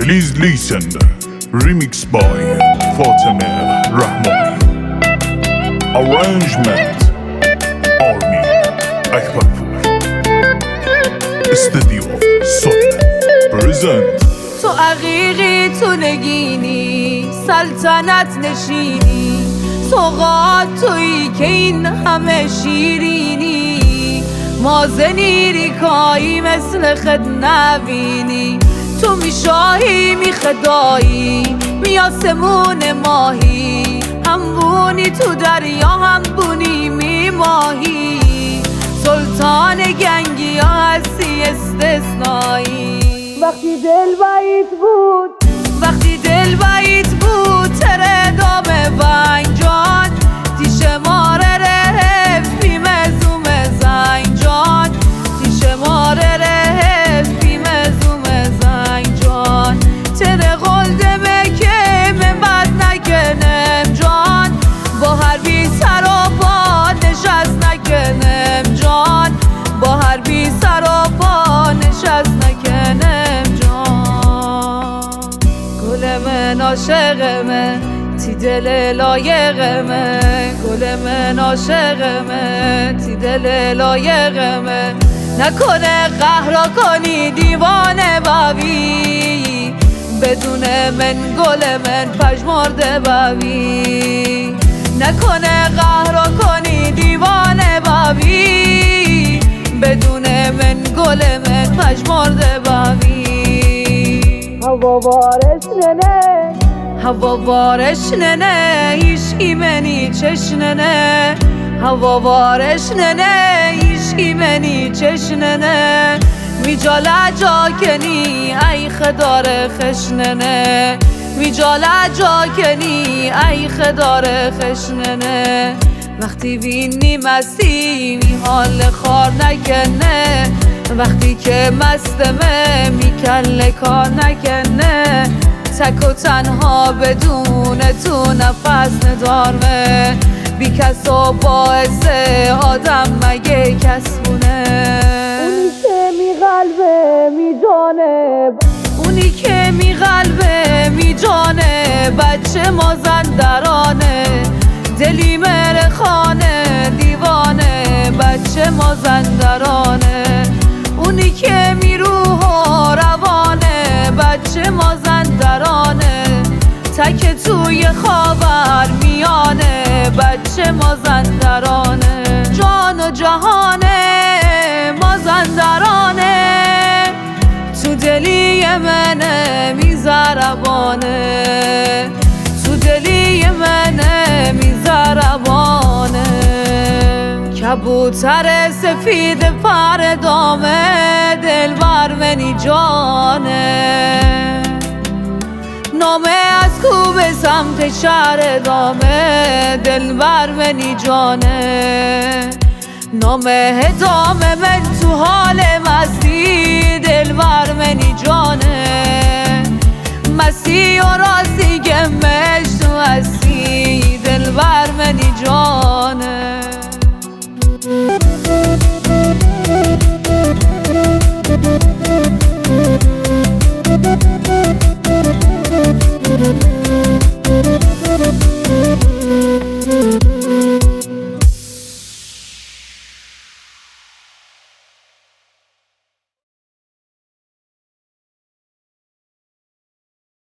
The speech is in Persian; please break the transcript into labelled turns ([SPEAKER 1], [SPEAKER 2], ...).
[SPEAKER 1] Please listen. Remix by Fatemeh Rahmani. Arrangement Armin Akbarpur. Studio Sotne Present.
[SPEAKER 2] تو عقیقی تو نگینی سلطنت نشینی سوغات تویی که این همه شیرینی مازنی ریکایی مثل خد نبینی تو میشاهی میخدایی میاسمون ماهی هم بونی تو دریا هم بونی میماهی سلطان گنگی ها هستی استثنایی وقتی دل بعید بود تره دامه ونجان تیش ماره ره بیم زوم زنجان تیش ماره ره بیم زوم زنجان تره قلدمه که من بد نکنم جان با هر بی سر و پا نشست نکنم جان با هر بی سر و پا نشست نکنم جان گل من عاشقمه تی دل لایقمه گل من عاشقمه تی دل لایقمه نکنه قهر کنی دیوانه بوی بدون من گل من پژمرده بوی نکنه قهر کنی دیوانه بوی بدون من گل من پژمرده بوی هوا وارش ننه هیچکی منی چشننه هوا وارش ننه هیچکی منی چشننه میجاله جا کنی ای خدار خشننه میجاله جا کنی ای خدار خشننه وقتی بینی مستی می حال خار نکنه وقتی که مستمه میکله کار نکنه تک و تنها بدون تو نفس ندارمه بی کس و باعث آدم مگه کس بونه
[SPEAKER 3] اونی که می قلبه می جانه
[SPEAKER 2] اونی که می قلبه می جانه بچه مازندرانه دلی مهر خانه دیوانه بچه مازندرانه اونی که می روح و روانه بچه مازندرانه تک توی خاور میانه بچه مازندرانه جان و جهانه مازندرانه تو دلی منه میزربانه تو دلی منه میزربانه کبوتر سفید پر دامه دلبر منی جانه نامه از کوب سمت شهر دامه دلبر منی جانه نامه دامه من تو حال مستی دلبر منی جانه